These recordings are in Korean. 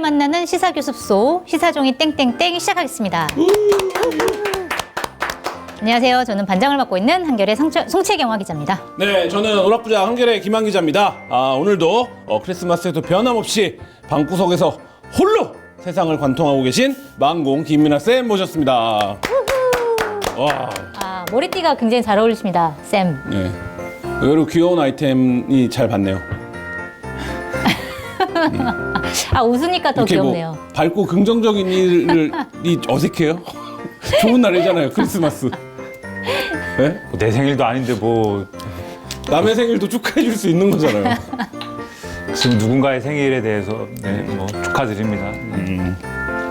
만나는 시사교습소 시사종이 땡땡땡 시작하겠습니다. 안녕하세요. 저는 반장을 맡고 있는 한결의 송채경화 기자입니다. 네, 저는 오락부장 한결의 김한 기자입니다. 오늘도 크리스마스에도 변함없이 방구석에서 홀로 세상을 관통하고 계신 망공 김민아 쌤 모셨습니다. 와. 머리띠가 굉장히 잘 어울리십니다, 쌤. 네. 의외로 귀여운 아이템이 잘 봤네요. 웃으니까 더 귀엽네요. 뭐 밝고 긍정적인 일이 어색해요? 좋은 날이잖아요, 크리스마스. 네? 내 생일도 아닌데 뭐 남의 생일도 축하해 줄 수 있는 거잖아요. 지금 누군가의 생일에 대해서 뭐 축하드립니다.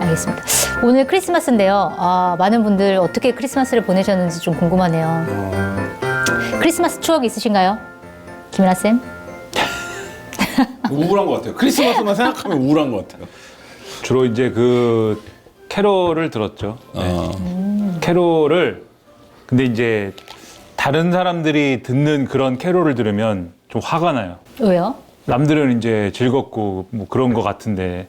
알겠습니다. 오늘 크리스마스인데요. 많은 분들 어떻게 크리스마스를 보내셨는지 좀 궁금하네요. 크리스마스 추억 있으신가요? 김연아 쌤? 우울한 것 같아요. 크리스마스만 생각하면 우울한 것 같아요. 주로 이제 그 캐롤을 들었죠. 네. 캐롤을 근데 이제 다른 사람들이 듣는 그런 캐롤을 들으면 좀 화가 나요. 왜요? 남들은 이제 즐겁고 뭐 그런 것 같은데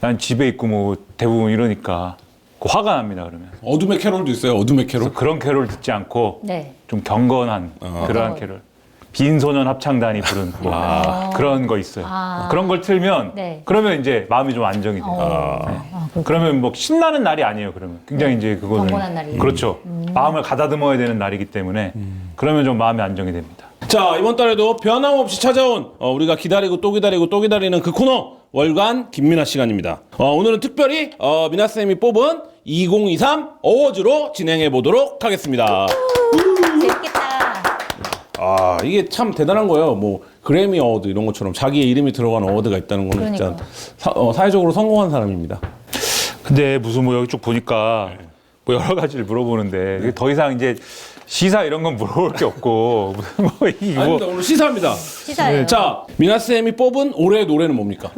난 집에 있고 뭐 대부분 이러니까 화가 납니다. 그러면 어둠의 캐롤도 있어요. 어둠의 캐롤. 그래서 그런 캐롤 듣지 않고 네. 좀 경건한 그러한 캐롤. 빈소년 합창단이 부른 그런 거 있어요. 그런 걸 틀면 네. 그러면 이제 마음이 좀 안정이 돼요. 그러면 뭐 신나는 날이 아니에요. 그러면 굉장히 이제 그거는 경건한 날이에요. 그렇죠. 마음을 가다듬어야 되는 날이기 때문에 그러면 좀 마음이 안정이 됩니다. 자, 이번 달에도 변함없이 찾아온 우리가 기다리고 또 기다리고 또 기다리는 그 코너 월간 김민아 시간입니다. 오늘은 특별히 민아쌤이 뽑은 2023 어워즈로 진행해 보도록 하겠습니다. 재밌겠다. 이게 참 대단한 거예요. 뭐 그래미 어워드 이런 것처럼 자기의 이름이 들어간 어워드가 있다는 거는 진짜 사회적으로 성공한 사람입니다. 근데 무슨 뭐 여기 쭉 보니까 뭐 여러 가지를 물어보는데 더 이상 이제 시사 이런 건 물어볼 게 없고 뭐 이거 아닙니다. 오늘 시사입니다. 시사예요. 자, 민아쌤이 뽑은 올해의 노래는 뭡니까?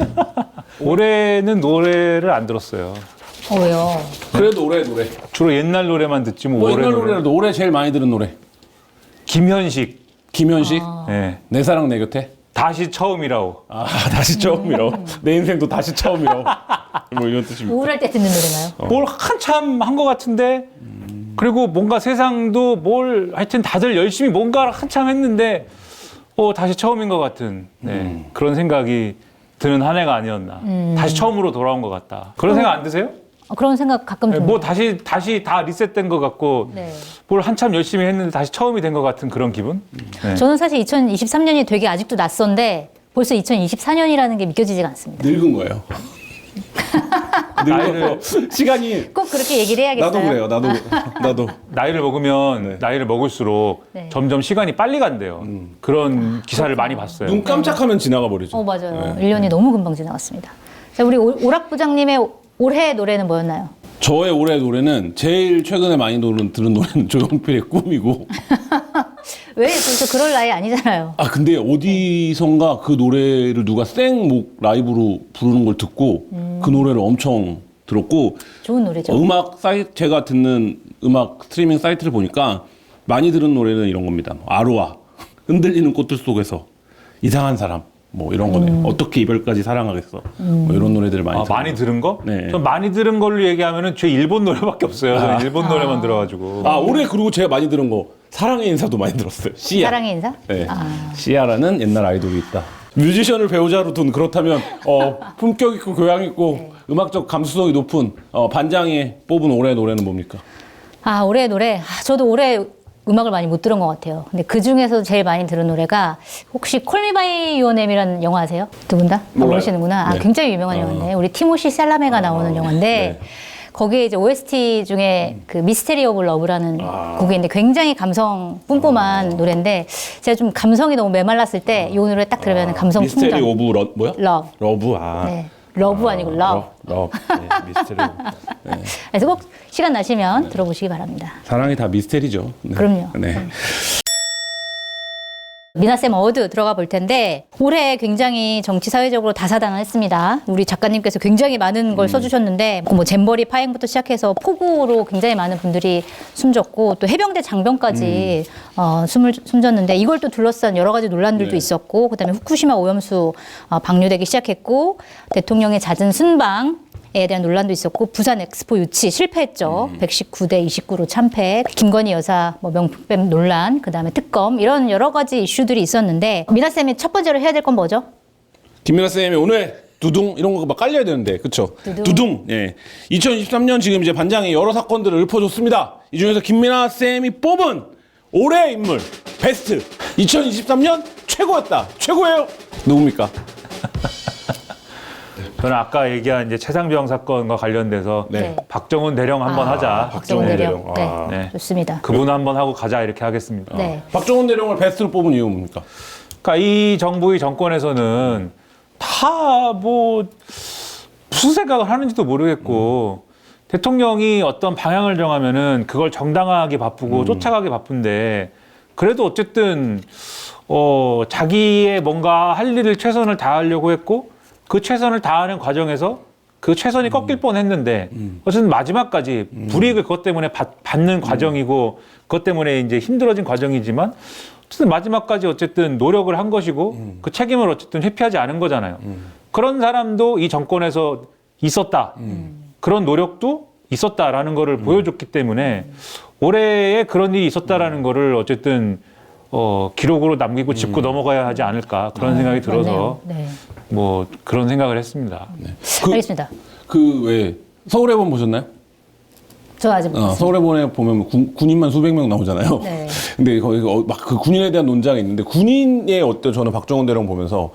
올해는 노래를 안 들었어요. 왜요? 그래도 올해의 노래. 주로 옛날 노래만 듣지 뭐 뭐 올해 옛날 노래. 노래라도 올해 제일 많이 들은 노래. 김현식. 김현식. 네. 내 사랑 내 곁에. 다시 처음이라고. 다시 처음이라고. 내 인생도 다시 처음이라고. 뭐 이런 뜻입니다. 우울할 때 듣는 노래나요? 뭘 한참 한 것 같은데 그리고 뭔가 세상도 뭘 하여튼 다들 열심히 뭔가 한참 했는데 다시 처음인 것 같은 그런 생각이 드는 한 해가 아니었나. 다시 처음으로 돌아온 것 같다. 그런 생각 안 드세요? 그런 생각 가끔 좀. 뭐 다시 다 리셋된 것 같고 네. 뭘 한참 열심히 했는데 다시 처음이 된 것 같은 그런 기분? 네. 저는 사실 2023년이 되게 아직도 낯선데 벌써 2024년이라는 게 믿겨지지가 않습니다. 늙은 거예요. 나이를 시간이 꼭 그렇게 얘기를 해야겠어요? 나도 그래요. 나도. 나이를 먹으면 나이를 먹을수록 네. 점점 시간이 빨리 간대요. 그런 기사를 많이 봤어요. 눈 깜짝하면 지나가 버리죠. 맞아요. 1년이 너무 금방 지나갔습니다. 자, 우리 오락부장님의 올해의 노래는 뭐였나요? 저의 올해의 노래는 제일 최근에 많이 들은 노래는 조용필의 꿈이고. 왜 벌써 그럴 나이 아니잖아요. 근데 어디선가 그 노래를 누가 생목 라이브로 부르는 걸 듣고 그 노래를 엄청 들었고. 좋은 노래죠. 음악 사이트, 제가 듣는 음악 스트리밍 사이트를 보니까 많이 들은 노래는 이런 겁니다. 아로아, 흔들리는 꽃들 속에서, 이상한 사람, 뭐 이런 거네요. 어떻게 이별까지 사랑하겠어. 뭐 이런 노래들을 많이 들어요. 많이 들은 거? 네. 전 많이 들은 걸로 얘기하면은 제 일본 노래밖에 없어요. 저는 일본 노래만 들어가지고. 올해 그리고 제가 많이 들은 거 사랑의 인사도 많이 들었어요. 시아. 사랑의 인사? 네. 시아라는 옛날 아이돌이 있다. 뮤지션을 배우자로 둔 그렇다면 품격 있고 교양 있고 음악적 감수성이 높은 반장이 뽑은 올해의 노래는 뭡니까? 올해의 노래. 저도 올해 음악을 많이 못 들은 것 같아요. 근데 그 중에서 제일 많이 들은 노래가 혹시 콜 미 바이 유어 네임이라는 영화 아세요? 두 분 다? 몰라요. 모르시는구나. 네. 굉장히 유명한 영화인데 우리 티모시 샬라메가 나오는 영화인데 네. 거기에 이제 OST 중에 그 미스테리 오브 러브라는 곡이 있는데 굉장히 감성 뿜뿜한 노래인데 제가 좀 감성이 너무 메말랐을 때 이 노래 딱 들으면 감성 미스테리 충전. 오브 뭐야? 러브. 러브. 네. 러브 아니고 러브. 러브. 네, 미스테리 오브. 네. 그래서 꼭 시간 나시면 들어보시기 바랍니다. 사랑이 다 미스테리죠. 네. 그럼요. 네. 미나쌤 어워드 들어가 볼 텐데 올해 굉장히 정치 사회적으로 다사다난했습니다. 우리 작가님께서 굉장히 많은 걸 써주셨는데 뭐 잼버리 파행부터 시작해서 폭우로 굉장히 많은 분들이 숨졌고 또 해병대 장병까지 숨졌는데 이걸 또 둘러싼 여러 가지 논란들도 네. 있었고 그다음에 후쿠시마 오염수 방류되기 시작했고 대통령의 잦은 순방에 대한 논란도 있었고 부산 엑스포 유치 실패했죠. 119대 29로 참패. 김건희 여사 뭐 명품백 논란, 그다음에 특검 이런 여러 가지 이슈들이 있었는데 미나 쌤이 첫 번째로 해야 될 건 뭐죠? 김민아 쌤이 오늘 두둥 이런 거 막 깔려야 되는데 그쵸? 두둥. 예. 2023년 지금 이제 반장이 여러 사건들을 읊어줬습니다. 이 중에서 김민아 쌤이 뽑은 올해의 인물 베스트 2023년 최고였다. 최고예요. 누굽니까? 저는 아까 얘기한 이제 최상병 사건과 관련돼서 네. 박정훈 대령 한번 하자. 박정훈 대령. 네. 아. 네. 좋습니다. 그분 한번 하고 가자 이렇게 하겠습니다. 네. 박정훈 대령을 베스트로 뽑은 이유 뭡니까? 그러니까 이 정부의 정권에서는 다 뭐 무슨 생각을 하는지도 모르겠고 대통령이 어떤 방향을 정하면은 그걸 정당하게 바쁘고 쫓아가기 바쁜데 그래도 어쨌든 자기의 뭔가 할 일을 최선을 다하려고 했고 그 최선을 다하는 과정에서 그 최선이 꺾일 뻔했는데 어쨌든 마지막까지 불이익을 그것 때문에 받는 과정이고 그것 때문에 이제 힘들어진 과정이지만 어쨌든 마지막까지 어쨌든 노력을 한 것이고 그 책임을 어쨌든 회피하지 않은 거잖아요. 그런 사람도 이 정권에서 있었다. 그런 노력도 있었다라는 거를 보여줬기 때문에 올해에 그런 일이 있었다라는 거를 어쨌든 기록으로 남기고 짚고 넘어가야 하지 않을까 그런 생각이 들어서 맞네요. 네. 뭐 그런 생각을 했습니다. 네. 알겠습니다. 그 왜 서울해본 보셨나요? 저 아직 못 봤습니다. 서울해본에 보면 군인만 수백 명 나오잖아요. 네. 근데 거기 막 그 군인에 대한 논쟁이 있는데 군인의 어떤 저는 박정훈 대령 보면서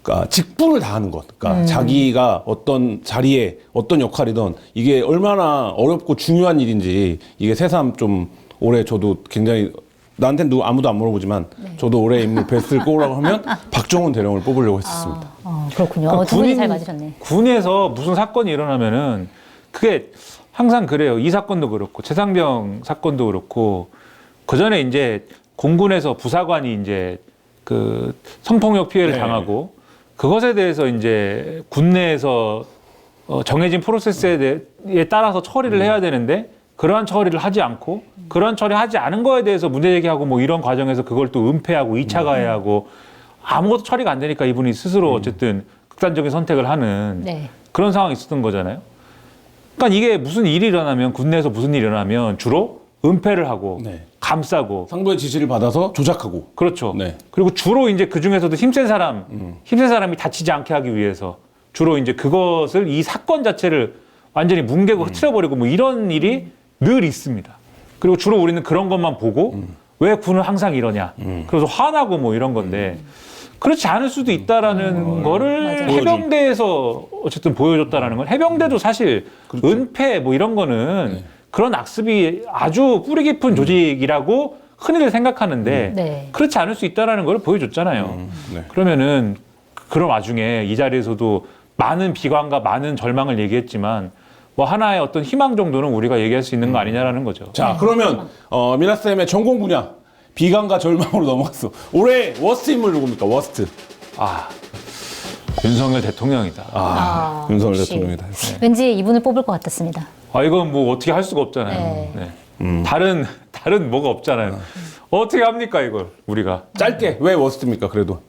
그러니까 직분을 다하는 것. 그러니까 자기가 어떤 자리에 어떤 역할이든 이게 얼마나 어렵고 중요한 일인지 이게 새삼 좀 올해 저도 굉장히 나한테는 아무도 안 물어보지만 저도 올해 인물 베스트를 꼽으라고 하면 박정훈 대령을 뽑으려고 했었습니다. 그렇군요. 그러니까 두 분이 잘 맞으셨네. 군에서 무슨 사건이 일어나면은 그게 항상 그래요. 이 사건도 그렇고 최상병 사건도 그렇고 그 전에 이제 공군에서 부사관이 이제 그 성폭력 피해를 네. 당하고 그것에 대해서 이제 군내에서 정해진 프로세스에 따라서 처리를 해야 되는데 그러한 처리를 하지 않고 그러한 처리하지 않은 거에 대해서 문제 제기하고 뭐 이런 과정에서 그걸 또 은폐하고 2차 가해하고 아무것도 처리가 안 되니까 이분이 스스로 어쨌든 극단적인 선택을 하는 네. 그런 상황이 있었던 거잖아요. 그러니까 이게 무슨 일이 일어나면 군내에서 무슨 일이 일어나면 주로 은폐를 하고 네. 감싸고 상부의 지시를 받아서 조작하고. 그렇죠. 네. 그리고 주로 이제 그 중에서도 힘센 사람이 다치지 않게 하기 위해서 주로 이제 그것을 이 사건 자체를 완전히 뭉개고 흐트려버리고 뭐 이런 일이 늘 있습니다. 그리고 주로 우리는 그런 것만 보고 왜 군은 항상 이러냐. 그래서 화나고 뭐 이런 건데 그렇지 않을 수도 있다라는 거를 맞아요. 해병대에서 어쨌든 보여줬다라는 건 해병대도 사실 은폐 뭐 이런 거는 그런 악습이 아주 뿌리 깊은 조직이라고 흔히들 생각하는데 네. 그렇지 않을 수 있다라는 걸 보여줬잖아요. 네. 그러면은 그런 와중에 이 자리에서도 많은 비관과 많은 절망을 얘기했지만 뭐 하나의 어떤 희망 정도는 우리가 얘기할 수 있는 거 아니냐라는 거죠. 자, 그러면 미나쌤의 전공 분야 비관과 절망으로 넘어갔어. 올해 워스트 인물 누굽니까? 워스트. 윤석열 대통령이다. 윤석열 역시. 대통령이다. 왠지 이분을 뽑을 것 같았습니다. 이건 뭐 어떻게 할 수가 없잖아요. 네. 네. 다른 뭐가 없잖아요. 어떻게 합니까 이걸 우리가? 짧게 왜 워스트입니까? 그래도.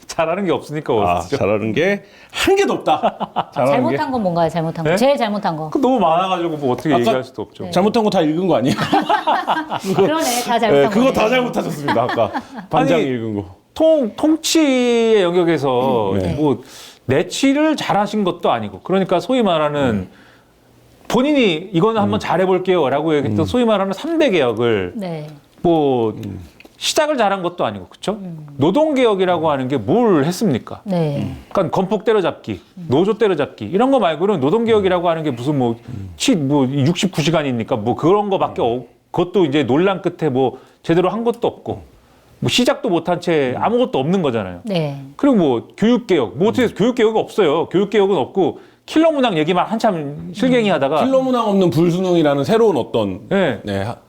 잘하는 게 없으니까 워스트죠. 잘하는 게 한 개도 없다. 잘하는 게. 잘못한 건 뭔가요? 잘못한 거. 네? 제일 잘못한 거. 너무 많아가지고 뭐 어떻게 얘기할 수도 없죠. 잘못한 거 다 읽은 거 아니에요? 그러네. 다 잘못한 네, 거. 그거 다 잘못하셨습니다. 아까 반장이 아니, 읽은 거. 통치의 영역에서 네. 뭐 내치를 잘하신 것도 아니고 그러니까 소위 말하는 본인이 이거는 한번 잘해볼게요라고 얘기했던 소위 말하는 3대 개혁을 네. 뭐 시작을 잘한 것도 아니고 그렇죠? 노동개혁이라고 하는 게 뭘 했습니까? 네. 그러니까 건폭 때려잡기, 노조 때려잡기 이런 거 말고는 노동개혁이라고 하는 게 무슨 뭐 69시간입니까? 뭐 그런 거밖에 그것도 이제 논란 끝에 뭐 제대로 한 것도 없고 뭐 시작도 못한 채 아무것도 없는 거잖아요. 네. 그리고 뭐 교육개혁, 뭐 어떻게 교육개혁이 없어요. 교육개혁은 없고 킬러 문항 얘기만 한참 실갱이 하다가 킬러 문항 없는 불수능이라는 새로운 어떤 네.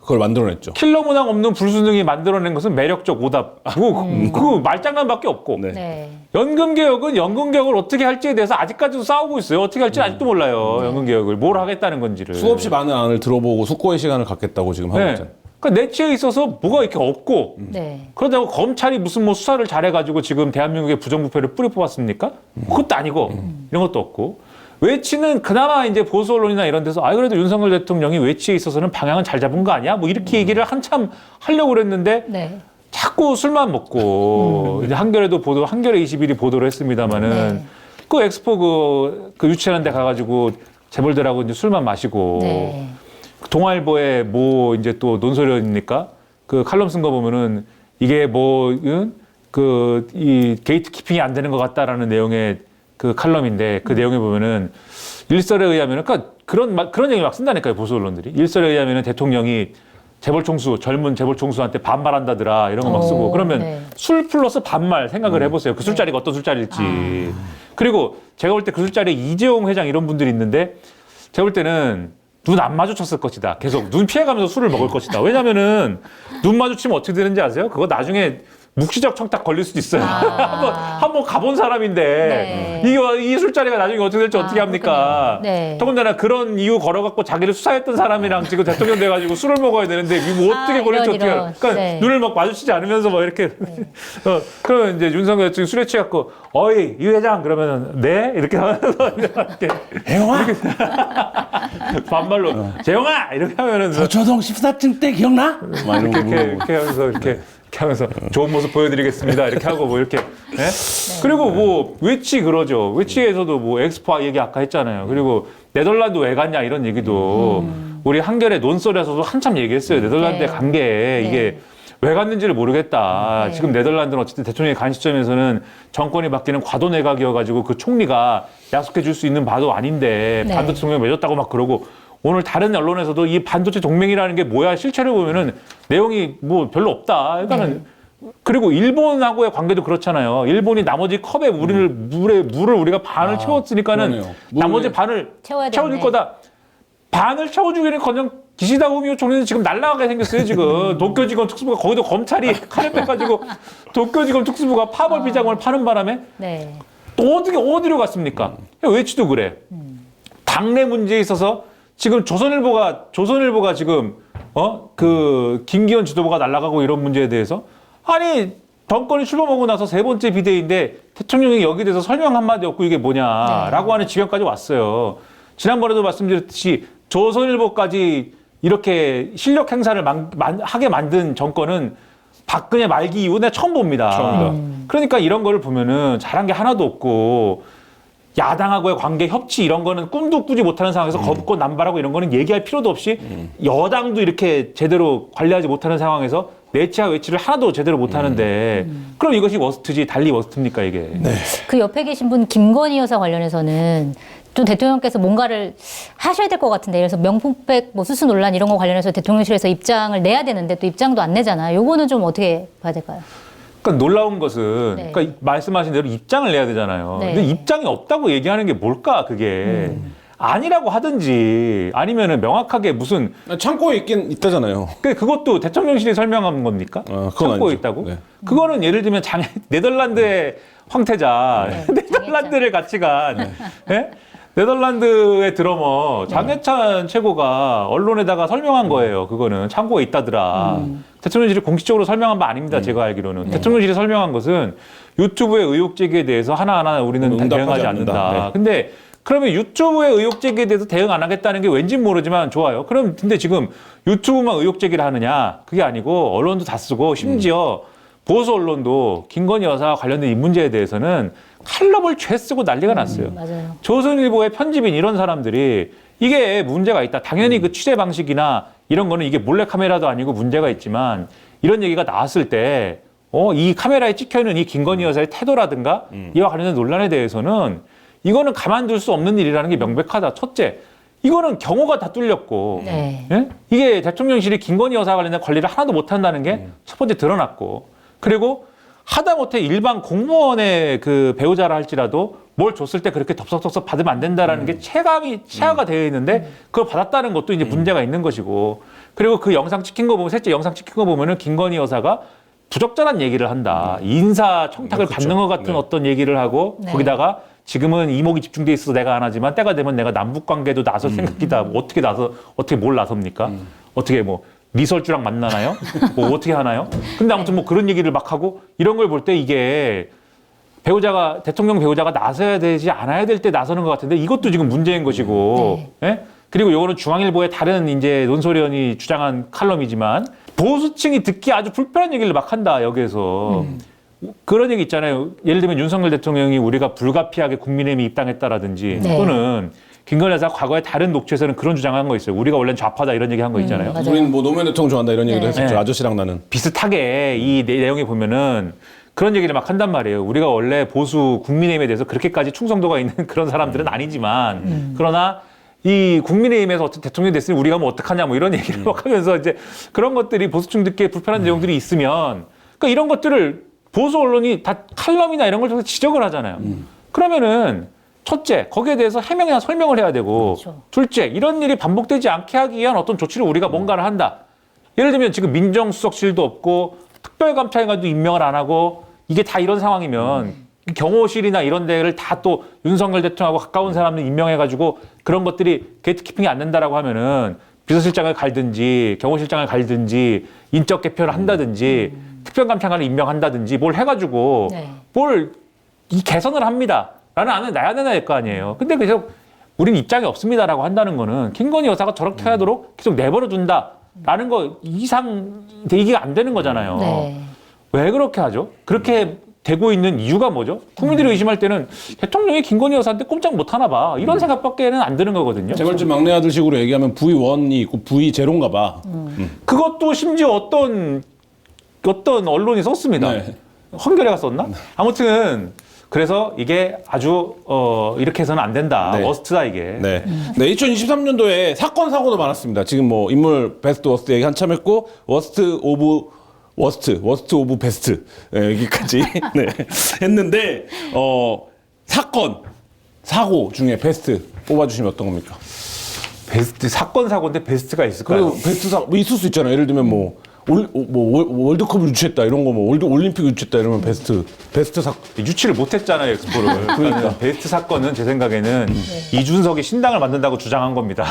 그걸 만들어냈죠. 킬러 문항 없는 불수능이 만들어낸 것은 매력적 오답이고 그 말장난밖에 없고 네. 네. 연금개혁은 연금개혁을 어떻게 할지에 대해서 아직까지도 싸우고 있어요. 어떻게 할지 는 아직도 몰라요. 연금개혁을 뭘 하겠다는 건지를. 수없이 많은 안을 들어보고 숙고의 시간을 갖겠다고 지금 하고 네. 있잖아요. 그러니까 내치에 있어서 뭐가 이렇게 없고 네. 그러다가 검찰이 무슨 뭐 수사를 잘해가지고 지금 대한민국의 부정부패를 뿌리 뽑았습니까? 그것도 아니고 이런 것도 없고 외치는 그나마 이제 보수 언론이나 이런 데서 그래도 윤석열 대통령이 외치에 있어서는 방향은 잘 잡은 거 아니야? 뭐 이렇게 얘기를 한참 하려고 그랬는데 네. 자꾸 술만 먹고 이제 한겨레도 한겨레 21이 보도를 했습니다마는 네. 그 엑스포 그 유치하는 데 가가지고 재벌들하고 이제 술만 마시고 네. 동아일보에 뭐 이제 또 논설입니까? 그 칼럼 쓴 거 보면은 이게 뭐 그 이 게이트 키핑이 안 되는 것 같다라는 내용의 그 칼럼인데 그 내용에 보면은 일설에 의하면은 그러니까 그런 얘기 막 쓴다니까요 보수 언론들이 일설에 의하면은 대통령이 재벌 총수 젊은 재벌 총수한테 반말한다더라 이런 거 막 쓰고 그러면 네. 술 플러스 반말 생각을 해보세요. 그 술자리가 어떤 술자리일지. 그리고 제가 볼 때 그 술자리에 이재용 회장 이런 분들이 있는데 제가 볼 때는 눈 안 마주쳤을 것이다. 계속 눈 피해가면서 술을 먹을 것이다. 왜냐면은 눈 마주치면 어떻게 되는지 아세요? 그거 나중에 묵시적 청탁 걸릴 수도 있어요. 한번 가본 사람인데 네. 이 술자리가 나중에 어떻게 될지 어떻게 합니까? 네. 더군다나 그런 이유 걸어갖고 자기를 수사했던 사람이랑 지금 대통령 돼가지고 술을 먹어야 되는데 이거 어떻게 걸릴지 어떻게 알아? 그러니까 네. 눈을 막 마주치지 않으면서 막 이렇게 그러면 이제 윤석열 대통령이 술에 취해갖고 어이 이 회장 그러면은 네 이렇게 하면서 이렇게 혜영아, 반말로 재영아 이렇게 하면은 서초동 14층 때 기억나? 막 이런 거. 이렇게 하면서 이렇게 하면서 좋은 모습 보여드리겠습니다. 이렇게 하고 뭐 이렇게. 네? 그리고 뭐 외치 그러죠. 외치에서도 뭐 엑스포 얘기 아까 했잖아요. 그리고 네덜란드 왜 갔냐 이런 얘기도 우리 한겨레 논설에서도 한참 얘기했어요. 네덜란드에 네. 간 게 이게 왜 갔는지를 모르겠다. 네. 지금 네덜란드는 어쨌든 대통령이 간 시점에서는 정권이 바뀌는 과도 내각이어가지고 그 총리가 약속해 줄 수 있는 바도 아닌데 네. 반도체 동맹 맺었다고 막 그러고 오늘 다른 언론에서도 이 반도체 동맹이라는 게 뭐야 실체를 보면은 내용이 뭐 별로 없다. 그러니까는 그리고 일본하고의 관계도 그렇잖아요. 일본이 나머지 컵에 물을 우리가 반을 채웠으니까는 그러네요. 나머지 반을 채워야 채워줄 되네. 거다. 반을 채워주기는 기시다 후미오 총리는 지금 날라가게 생겼어요. 지금 도쿄지검 특수부가 거기도 검찰이 칼을 빼가지고 도쿄지검 특수부가 파벌 비자금을 파는 바람에 네. 또 어디로 갔습니까? 외치도 그래. 당내 문제에 있어서 지금 조선일보가 지금 그 김기현 지도부가 날아가고 이런 문제에 대해서 아니 정권이 출범하고 나서 세 번째 비대위인데 대통령이 여기에 대해서 설명 한마디 없고 이게 뭐냐라고 하는 지경까지 왔어요. 지난번에도 말씀드렸듯이 조선일보까지 이렇게 실력 행사를 하게 만든 정권은 박근혜 말기 이후 내가 처음 봅니다. 처음이다. 그러니까 이런 거를 보면은 잘한 게 하나도 없고 야당하고의 관계 협치 이런 거는 꿈도 꾸지 못하는 상황에서 겁고 남발하고 이런 거는 얘기할 필요도 없이 여당도 이렇게 제대로 관리하지 못하는 상황에서 내치와 외치를 하나도 제대로 못하는데 그럼 이것이 워스트지 달리 워스트입니까 이게? 네. 그 옆에 계신 분 김건희 여사 관련해서는 좀 대통령께서 뭔가를 하셔야 될 것 같은데 예를 들어서 명품백 뭐 수수 논란 이런 거 관련해서 대통령실에서 입장을 내야 되는데 또 입장도 안 내잖아요. 요거는 좀 어떻게 봐야 될까요? 그러니까 놀라운 것은 네. 그러니까 말씀하신 대로 입장을 내야 되잖아요. 네. 근데 입장이 없다고 얘기하는 게 뭘까 그게 아니라고 하든지 아니면은 명확하게 무슨 창고에 있다잖아요. 그것도 대통령실이 설명한 겁니까? 그건 창고에 아니죠. 있다고? 네. 그거는 예를 들면 네덜란드의 황태자 네. 네덜란드를 같이 간 예? 네덜란드의 드러머 장해찬 최고가 언론에다가 설명한 거예요. 그거는 창고에 있다더라. 대통령실이 공식적으로 설명한 바 아닙니다. 제가 알기로는. 대통령실이 설명한 것은 유튜브의 의혹 제기에 대해서 하나하나 우리는 응답하지 대응하지 않는다. 않는다. 네. 근데 그러면 유튜브의 의혹 제기에 대해서 대응 안 하겠다는 게 왠지 모르지만 좋아요. 그럼 근데 지금 유튜브만 의혹 제기를 하느냐? 그게 아니고 언론도 다 쓰고 심지어 보수 언론도 김건희 여사와 관련된 이 문제에 대해서는 칼럼을 죄 쓰고 난리가 났어요. 맞아요. 조선일보의 편집인 이런 사람들이 이게 문제가 있다. 당연히 그 취재 방식이나 이런 거는 이게 몰래카메라도 아니고 문제가 있지만 이런 얘기가 나왔을 때 이 카메라에 찍혀있는 이 김건희 여사의 태도라든가 이와 관련된 논란에 대해서는 이거는 가만둘 수 없는 일이라는 게 명백하다. 첫째, 이거는 경호가 다 뚫렸고 네. 예? 이게 대통령실이 김건희 여사 관련된 관리를 하나도 못한다는 게 첫 번째 드러났고 그리고 하다못해 일반 공무원의 그 배우자라 할지라도 뭘 줬을 때 그렇게 덥석덥석 받으면 안 된다라는 게 체화가 되어 있는데 그걸 받았다는 것도 이제 문제가 있는 것이고 그리고 그 영상 찍힌 거 보면 셋째 영상 찍힌 거 보면은 김건희 여사가 부적절한 얘기를 한다. 인사 청탁을 그렇죠. 받는 것 같은 네. 어떤 얘기를 하고 네. 거기다가 지금은 이목이 집중돼 있어서 내가 안 하지만 때가 되면 내가 남북 관계도 나설 생각이다. 뭐 어떻게 뭘 나섭니까? 어떻게 뭐 리설주랑 만나나요? 뭐 어떻게 하나요? 근데 아무튼 뭐 그런 얘기를 막 하고 이런 걸 볼 때 이게 배우자가 대통령 배우자가 나서야 되지 않아야 될 때 나서는 것 같은데 이것도 지금 문제인 것이고 예? 그리고 요거는 중앙일보의 다른 이제 논설위원이 주장한 칼럼이지만 보수층이 듣기 아주 불편한 얘기를 막 한다 여기에서 그런 얘기 있잖아요. 예를 들면 윤석열 대통령이 우리가 불가피하게 국민의힘에 입당했다라든지 네. 또는 김건희 여사가 과거에 다른 녹취에서는 그런 주장한 거 있어요. 우리가 원래는 좌파다 이런 얘기 한 거 있잖아요. 맞아요. 우리는 뭐 노무현 대통령 좋아한다 이런 얘기도 네. 했었죠. 네. 아저씨랑 나는. 비슷하게 이 내용에 보면은 그런 얘기를 막 한단 말이에요. 우리가 원래 보수 국민의힘에 대해서 그렇게까지 충성도가 있는 그런 사람들은 아니지만 그러나 이 국민의힘에서 어떤 대통령이 됐으니 우리가 뭐 어떡하냐 뭐 이런 얘기를 막 하면서 이제 그런 것들이 보수층 듣기에 불편한 내용들이 있으면 그러니까 이런 것들을 보수 언론이 다 칼럼이나 이런 걸 통해서 지적을 하잖아요. 그러면은 첫째, 거기에 대해서 해명이나 설명을 해야 되고 그렇죠. 둘째, 이런 일이 반복되지 않게 하기 위한 어떤 조치를 우리가 뭔가를 한다. 예를 들면 지금 민정수석실도 없고 특별감찰관도 임명을 안 하고 이게 다 이런 상황이면 경호실이나 이런 데를 다 또 윤석열 대통령하고 가까운 사람들 임명해가지고 그런 것들이 게이트키핑이 안 된다라고 하면은 비서실장을 갈든지 경호실장을 갈든지 인적 개편을 한다든지 특별감찰관을 임명한다든지 뭘 해가지고 네. 뭘 이 개선을 합니다라는 안을 놔야 되나 될 거 아니에요. 근데 계속 우리는 입장이 없습니다라고 한다는 거는 김건희 여사가 저렇게 하도록 계속 내버려 둔다라는 거 이상 얘기가 안 되는 거잖아요. 네. 왜 그렇게 하죠? 그렇게 되고 있는 이유가 뭐죠? 국민들이 의심할 때는 대통령이 김건희 여사한테 꼼짝 못 하나 봐. 이런 생각밖에는 안 드는 거거든요. 재벌집 막내 아들식으로 얘기하면 V1이 있고 V0인가 봐. 그것도 심지어 어떤 언론이 썼습니다. 네. 한겨레가 썼나? 아무튼 그래서 이게 아주 이렇게 해서는 안 된다. 네. 워스트다 이게. 네. 네, 2023년도에 사건 사고도 많았습니다. 지금 뭐 인물 베스트 워스트 얘기 한참 했고 워스트 오브 베스트 여기까지 네, 했는데 사건 사고 중에 베스트 뽑아주시면 어떤 겁니까? 베스트 사건 사고인데 베스트가 있을까요? 그리고 베스트 사고 뭐 있을 수 있잖아요. 예를 들면 뭐 월드컵을 유치했다 이런 거 뭐 올림픽 유치했다 이러면 베스트 사건. 유치를 못했잖아요, 엑스포를. 그러니까 베스트 사건은 제 생각에는 이준석이 신당을 만든다고 주장한 겁니다.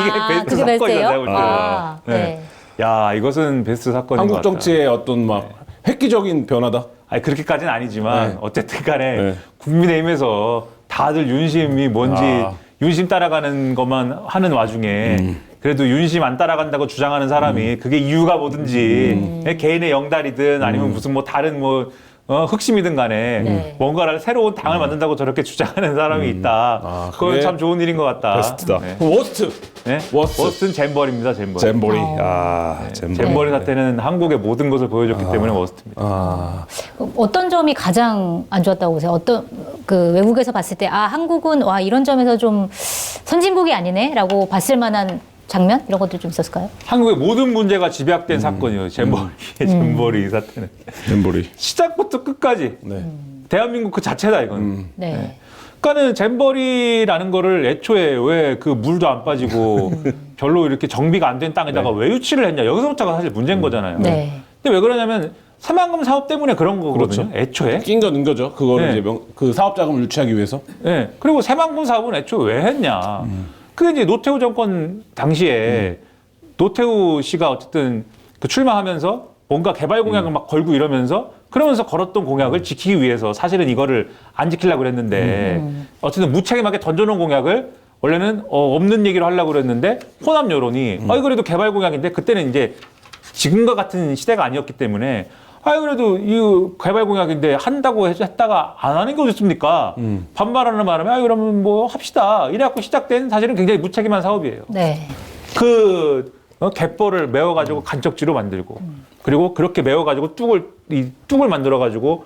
이게 베스트 그게 사건이라고 베스트예요? 내가 볼 때는. 아, 네. 야, 이것은 베스트 사건인 것 한국 같다. 정치의 어떤 막 획기적인 변화다. 아니 그렇게까지는 아니지만 네. 어쨌든 간에 네. 국민의힘에서 다들 윤심이 뭔지 아. 윤심 따라가는 것만 하는 와중에 그래도 윤심 안 따라간다고 주장하는 사람이 그게 이유가 뭐든지 개인의 영달이든 아니면 무슨 뭐 다른 뭐 흑심이든 간에 네. 뭔가를 새로운 당을 만든다고 저렇게 주장하는 사람이 있다. 아, 그건 그게 참 좋은 일인 것 같다. 베스트다. 네. 그럼 워스트. 네? 워스트. 워스트는 잼버리입니다. 잼버리. 잼버리. 어. 아, 잼버리 사태는 한국의 모든 것을 보여줬기 때문에 워스트입니다. 아, 어떤 점이 가장 안 좋았다고 보세요? 어떤 그 외국에서 봤을 때 아 한국은 와 이런 점에서 좀 선진국이 아니네라고 봤을 만한 장면 이런 것도 좀 있었을까요? 한국의 모든 문제가 집약된 사건이에요. 잼버리 사태는. 잼버리. 시작부터 끝까지 네. 대한민국 그 자체다 이건. 네. 그러니까는 잼버리라는 거를 애초에 왜 그 물도 안 빠지고 별로 이렇게 정비가 안 된 땅에다가 왜 유치를 했냐 여기서부터가 사실 문제인 거잖아요. 네. 근데 왜 그러냐면 새만금 사업 때문에 그런 거거든요. 그렇죠. 애초에. 낀거 는 거죠. 그거를 네. 이제 그 사업 자금을 유치하기 위해서. 네. 그리고 새만금 사업은 애초에 왜 했냐. 그게 이제 노태우 정권 당시에 노태우 씨가 어쨌든 그 출마하면서 뭔가 개발 공약을 막 걸고 이러면서 그러면서 걸었던 공약을 지키기 위해서 사실은 이거를 안 지키려고 그랬는데 어쨌든 무책임하게 던져놓은 공약을 원래는 없는 얘기로 하려고 그랬는데 호남 여론이 그래도 개발 공약인데 그때는 이제 지금과 같은 시대가 아니었기 때문에 그래도 이 개발 공약인데 한다고 했다가 안 하는 게 어디 있습니까? 반발하는 바람에 그러면 뭐 합시다. 이래갖고 시작된 사실은 굉장히 무책임한 사업이에요. 네. 그 갯벌을 메워가지고 간척지로 만들고 그리고 그렇게 메워가지고 뚝을 만들어가지고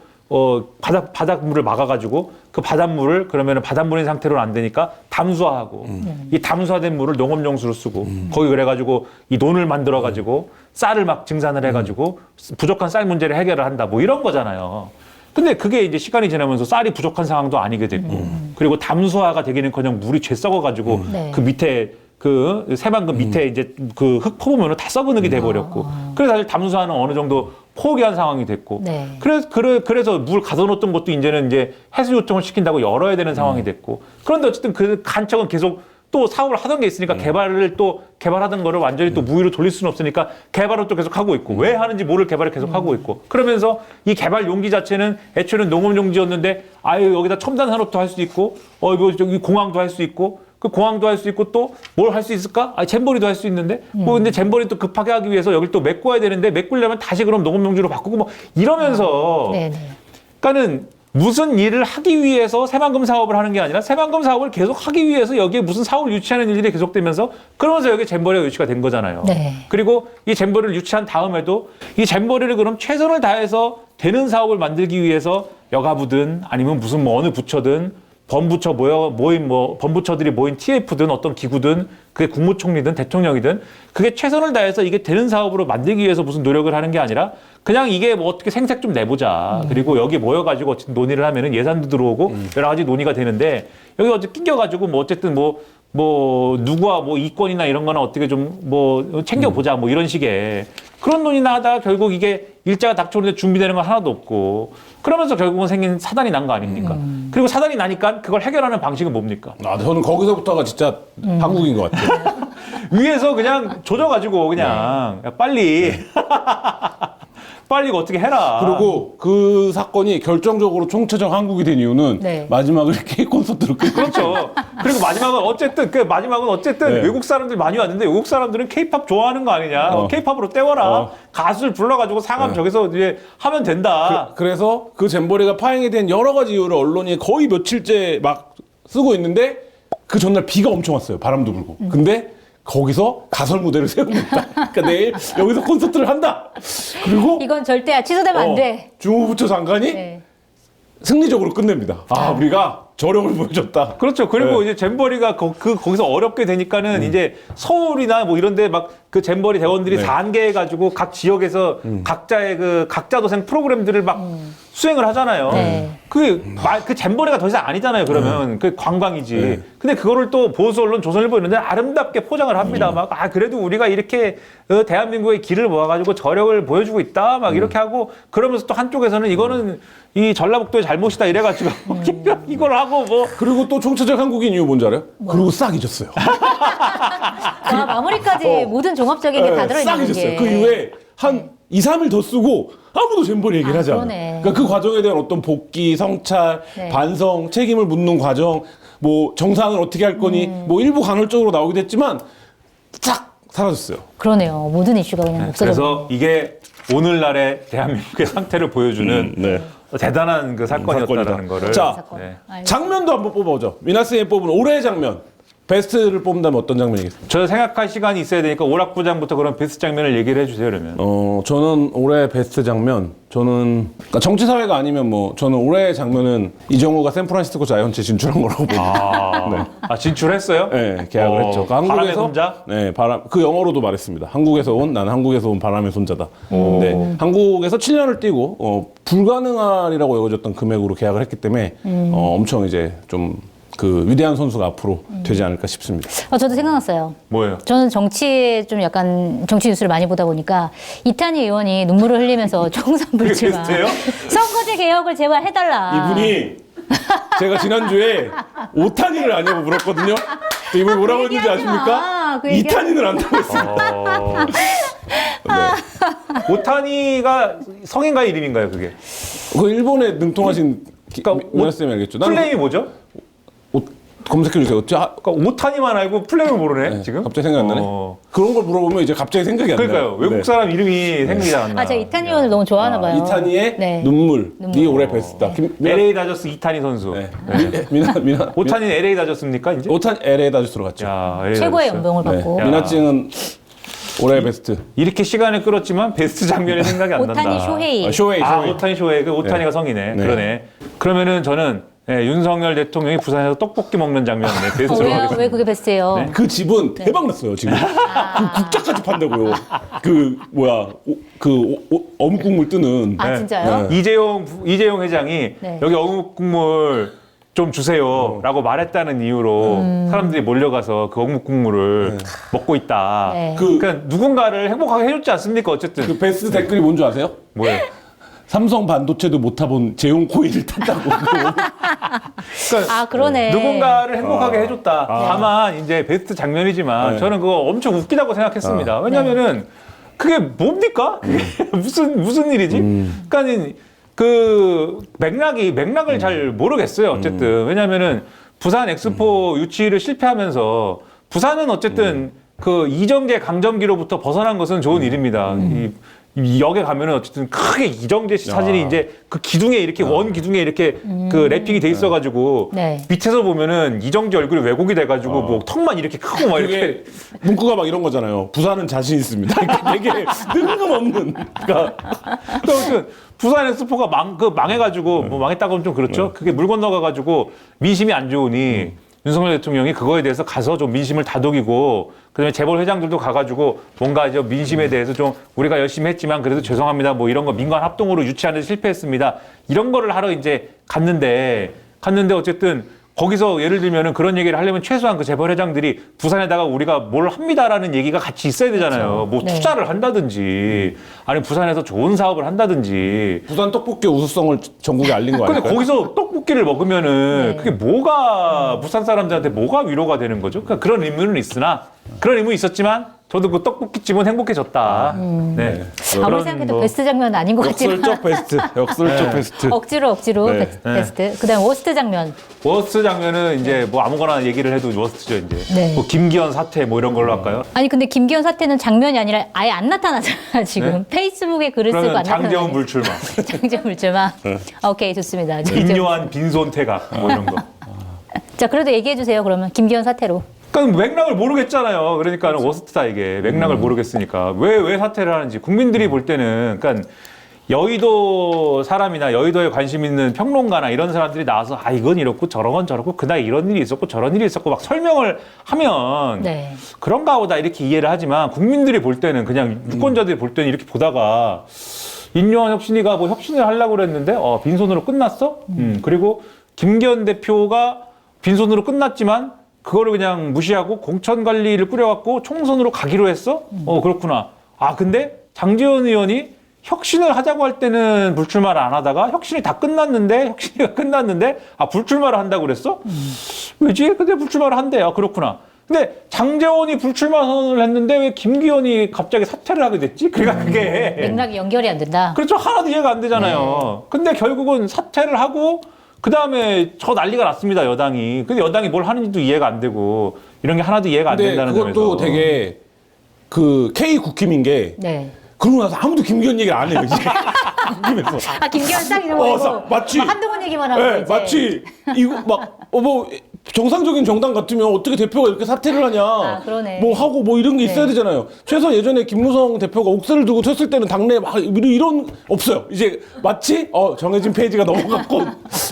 바닷물을 막아가지고 그 바닷물을 그러면은 바닷물인 상태로는 안 되니까 담수화하고 이 담수화된 물을 농업용수로 쓰고 거기 그래가지고 이 논을 만들어가지고 쌀을 막 증산을 해가지고 부족한 쌀 문제를 해결을 한다 뭐 이런 거잖아요. 근데 그게 이제 시간이 지나면서 쌀이 부족한 상황도 아니게 됐고 그리고 담수화가 되기는커녕 물이 죄 썩어가지고 네. 그 밑에 그 새만금 밑에 이제 그 흙 퍼보면 다 썩은 흙이 돼버렸고 그래서 사실 담수화는 어느 정도 포기한 상황이 됐고 네. 그래서 물 가둬놓던 것도 이제는 이제 해수 요청을 시킨다고 열어야 되는 상황이 됐고 그런데 어쨌든 그 간척은 계속 또 사업을 하던 게 있으니까 개발하던 거를 완전히 또 무위로 돌릴 수는 없으니까 개발을 또 계속 하고 있고 왜 하는지 모를 개발을 계속 하고 있고 그러면서 이 개발 용지 자체는 애초에는 농업 용지였는데 아유 여기다 첨단 산업도 할 수 있고 이거 저기 공항도 할 수 있고 그 공항도 할 수 있고 또 뭘 할 수 있을까? 잼버리도 할 수 있는데 뭐 근데 잼버리 또 급하게 하기 위해서 여길 또 메꿔야 되는데 메꾸려면 다시 그럼 농업 용지로 바꾸고 뭐 이러면서 네네. 그러니까는 무슨 일을 하기 위해서 새만금 사업을 하는 게 아니라 새만금 사업을 계속 하기 위해서 여기에 무슨 사업을 유치하는 일들이 계속되면서 그러면서 여기 잼버리가 유치가 된 거잖아요. 네. 그리고 이 잼버리를 유치한 다음에도 이 잼버리를 그럼 최선을 다해서 되는 사업을 만들기 위해서 여가부든 아니면 무슨 뭐 어느 부처든 범부처 모인 범부처들이 모인 TF든 어떤 기구든 그게 국무총리든 대통령이든 그게 최선을 다해서 이게 되는 사업으로 만들기 위해서 무슨 노력을 하는 게 아니라 그냥 이게 뭐 어떻게 생색 좀 내보자. 그리고 여기 모여가지고 어쨌든 논의를 하면은 예산도 들어오고 여러 가지 논의가 되는데 여기 어쨌든 낑겨가지고 뭐 어쨌든 뭐 누구와 뭐 이권이나 이런 거나 어떻게 좀 뭐 챙겨보자 뭐 이런 식의 그런 논의나 하다가 결국 이게 일자가 닥쳐오는데 준비되는 건 하나도 없고 그러면서 결국은 생긴 사단이 난 거 아닙니까? 그리고 사단이 나니까 그걸 해결하는 방식은 뭡니까? 저는 거기서부터가 진짜 한국인 것 같아요. 위에서 그냥 조져가지고 그냥 야, 빨리 이거 어떻게 해라. 그리고 그 사건이 결정적으로 총체적 한국이 된 이유는 네. 마지막을 K 콘서트로 끝. 그렇죠. 그리고 마지막은 어쨌든 네. 외국 사람들이 많이 왔는데 외국 사람들은 K-팝 좋아하는 거 아니냐. K-팝으로 때워라. 가수를 불러가지고 상암 저기서 이제 하면 된다. 그래서 그 잼버리가 파행이 된 여러 가지 이유를 언론이 거의 며칠째 막 쓰고 있는데 그 전날 비가 엄청 왔어요. 바람도 불고. 근데 거기서 가설 무대를 세웁니다. 그러니까 내일 여기서 콘서트를 한다. 그리고 이건 절대 취소되면 안 돼. 주무부처 장관이 네. 승리적으로 끝냅니다. 우리가 저력을 보여줬다. 그렇죠. 그리고 네. 이제 잼버리가 거기서 어렵게 되니까는 이제 서울이나 뭐 이런데 막 그 잼버리 대원들이 네. 단계해가지고 각 지역에서 각자의 그 각자 도생 프로그램들을 막 수행을 하잖아요. 네. 그 잼버리가 더 이상 아니잖아요. 그러면 그 관광이지. 네. 근데 그거를 또 보수 언론 조선일보 이런데 아름답게 포장을 합니다. 막 그래도 우리가 이렇게 대한민국의 길을 모아가지고 저력을 보여주고 있다. 막 이렇게 하고 그러면서 또 한쪽에서는 이거는 이 전라북도의 잘못이다 이래가지고 이걸 하고 뭐 그리고 또 총체적 한국인 이유 뭔지 알아요? 그리고 싹 잊었어요. 마무리까지 모든 종합적인 게 다 싹 들어있는 잊었어요. 게. 그 이후에 한 2, 3일 더 쓰고 아무도 잼버리 얘기를 하지 않아요. 그러네. 그러니까 그 과정에 대한 어떤 복귀, 성찰, 네. 반성, 책임을 묻는 과정, 뭐 정상을 어떻게 할 거니, 뭐 일부 간헐적으로 나오기도 했지만 싹 사라졌어요. 그러네요. 모든 이슈가 그냥 없어졌어요. 그래서 이게 오늘날의 대한민국의 상태를 보여주는 네. 대단한 그 사건이었다라는 사건이다. 거를. 자, 사건. 네. 알겠습니다. 장면도 한번 뽑아보죠. 미나스에 뽑은 올해의 장면. 베스트를 뽑는다면 어떤 장면이겠습니까? 저 생각할 시간이 있어야 되니까 오락부장부터 그런 베스트 장면을 얘기를 해주세요 그러면. 저는 올해 베스트 장면, 그러니까 정치 사회가 아니면 저는 올해의 장면은 이정우가 샌프란시스코 자이언츠에 진출한 거라고 봅니다. 진출했어요? 네, 계약을 했죠. 그러니까 바람의 손자? 네, 그 영어로도 말했습니다. 나는 한국에서 온 바람의 손자다. 네, 한국에서 7년을 뛰고 불가능하리라고 여겨졌던 금액으로 계약을 했기 때문에 엄청 이제 좀 그 위대한 선수가 앞으로 되지 않을까 싶습니다. 저도 생각났어요. 뭐예요? 저는 정치에 좀 약간 정치 뉴스를 많이 보다 보니까 이탄희 의원이 눈물을 흘리면서 총선 불출마 그게 베스트예요? 선거제 개혁을 제발 해달라. 이분이 제가 지난주에 오타니를 아냐고 물었거든요. 근데 이분이 뭐라고 했는지 얘기하지 마. 아십니까? 그 얘기 이탄이는 안다고 했습니다. 오타니가 성인가요 이름인가요 그게? 그 일본에 능통하신 그러니까 미나쌤이 알겠죠? 나는 플레임이 뭐죠? 검색해주세요. 그러니까 오타니만 알고 플레임을 모르네 지금? 갑자기 생각이 안 나네. 그런 걸 물어보면 이제 갑자기 생각이 안 나요. 그러니까요. 외국 사람 이름이 생각이 잘 안 나. 제가 이탄희 의원을 너무 좋아하나 봐요. 이탄이의 네. 눈물. 네 올해 베스트다. LA 다저스 이탄희 선수. 네. 네. 미나 오타니는 LA 다저스입니까 이제? 오탄 LA 다저스로 갔죠. 야, LA 최고의 다저스. 연봉을 받고. 미나찡은 올해 베스트. 이렇게 시간을 끌었지만 베스트 장면이 생각이 안 난다. 오타니 쇼헤이. 쇼헤이. 오타니 쇼헤이. 그 오타니가 성이네. 네. 그러네. 그러면은 저는 윤석열 대통령이 부산에서 떡볶이 먹는 장면 베스트로 왜요? 하겠습니다. 왜 그게 베스트예요? 네. 그 집은 대박 났어요 지금. 그 국자까지 판다고요. 그 뭐야 어묵 국물 뜨는. 아, 네. 진짜요? 네. 이재용 회장이 네. 여기 어묵 국물 좀 주세요라고 말했다는 이유로 사람들이 몰려가서 그 어묵 국물을 먹고 있다. 네. 그러니까 누군가를 행복하게 해줬지 않습니까? 어쨌든 그 베스트 댓글이 뭔 줄 아세요? 뭐예요? 삼성 반도체도 못 타본 재용 코일을 탔다고. 그러니까 아, 그러네. 누군가를 행복하게 해줬다. 다만 이제 베스트 장면이지만 네. 저는 그거 엄청 웃기다고 생각했습니다. 왜냐면은 그게 뭡니까? 그게 무슨 일이지? 그러니까 그 맥락을 잘 모르겠어요. 어쨌든 왜냐면은 부산 엑스포 유치를 실패하면서 부산은 어쨌든 그 이정재 강점기로부터 벗어난 것은 좋은 일입니다. 이 역에 가면은 어쨌든 크게 이정재 씨 사진이 이제 그 기둥에 이렇게 원 기둥에 이렇게 그 랩핑이 돼 있어가지고 네. 밑에서 보면은 이정재 얼굴이 왜곡이 돼가지고 뭐 턱만 이렇게 크고 막 이렇게 그게 문구가 막 이런 거잖아요. 부산은 자신 있습니다. 되게 뜬금없는. 그러니까 아무튼 부산 엑스포가 망해가지고 뭐 망했다고 하면 좀 그렇죠. 그게 물 건너가가지고 민심이 안 좋으니 윤석열 대통령이 그거에 대해서 가서 좀 민심을 다독이고 그다음에 재벌 회장들도 가가지고 뭔가 이제 민심에 대해서 좀 우리가 열심히 했지만 그래도 죄송합니다. 뭐 이런 거 민관 합동으로 유치하는 데 실패했습니다. 이런 거를 하러 이제 갔는데 어쨌든 거기서 예를 들면은 그런 얘기를 하려면 최소한 그 재벌 회장들이 부산에다가 우리가 뭘 합니다라는 얘기가 같이 있어야 되잖아요. 뭐 네. 투자를 한다든지 아니면 부산에서 좋은 사업을 한다든지. 부산 떡볶이 우수성을 전국에 알린 거 근데 아닐까요? 거기서 떡볶이를 먹으면은 네. 그게 뭐가 부산 사람들한테 뭐가 위로가 되는 거죠? 그러니까 그런 의문은 있으나 그런 의문이 있었지만 저도 그 떡볶이집은 행복해졌다. 네. 아무리 생각해도 베스트 장면은 아닌 것 같지만 역설적 베스트. 역설적 베스트. 억지로 네. 베스트. 그다음 워스트 장면. 워스트 장면은 이제 뭐 아무거나 얘기를 해도 워스트죠 이제. 네. 뭐 김기현 사태 뭐 이런 걸로 할까요? 아니 근데 김기현 사태는 장면이 아니라 아예 안 나타나잖아 지금. 페이스북에 글을 쓰고 그러면 안 나타나. 장재원 불출마, 장재원 불출마. 오케이 좋습니다. 임요한 빈손 태각 뭐 이런 거. 자 그래도 얘기해 주세요. 그러면 김기현 사태로. 그러니까 맥락을 모르겠잖아요. 그러니까 워스트다 이게 맥락을 모르겠으니까 왜 사퇴를 하는지 국민들이 볼 때는 그러니까 여의도 사람이나 여의도에 관심 있는 평론가나 이런 사람들이 나와서 아 이건 이렇고 저런 건 저렇고 그날 이런 일이 있었고 저런 일이 있었고 막 설명을 하면 네. 그런가 보다 이렇게 이해를 하지만 국민들이 볼 때는 그냥 유권자들이 볼 때는 이렇게 보다가 인요한 혁신이가 뭐 혁신을 하려고 그랬는데 빈손으로 끝났어? 그리고 김기현 대표가 빈손으로 끝났지만 그거를 그냥 무시하고 공천 관리를 꾸려갖고 총선으로 가기로 했어? 그렇구나. 아, 근데 장재원 의원이 혁신을 하자고 할 때는 불출마를 안 하다가 혁신이 끝났는데, 아, 불출마를 한다고 그랬어? 왜지? 근데 불출마를 한대. 아, 그렇구나. 근데 장재원이 불출마 선언을 했는데 왜 김기현이 갑자기 사퇴를 하게 됐지? 그러니까 그게. 맥락이 연결이 안 된다. 그렇죠. 하나도 이해가 안 되잖아요. 근데 결국은 사퇴를 하고 그 다음에 저 난리가 났습니다, 여당이. 근데 여당이 뭘 하는지도 이해가 안 되고 이런 게 하나도 이해가 안 근데 된다는 그것도 점에서. 되게 그 K 국힘인 게 네. 그러고 나서 아무도 김기현 얘기를 안 해요. 이제 국힘에서. 아 김기현 딱 이러고 맞지. 막 한동훈 얘기만 하고 네, 이제. 마치 이거 막 뭐 정상적인 정당 같으면 어떻게 대표가 이렇게 사퇴를 하냐. 아, 그러네. 뭐 하고 뭐 이런 게 있어야 네. 되잖아요. 최소한 예전에 김무성 대표가 옥새를 두고 쳤을 때는 당내에 막 이런 없어요. 이제 마치 정해진 페이지가 넘어갔고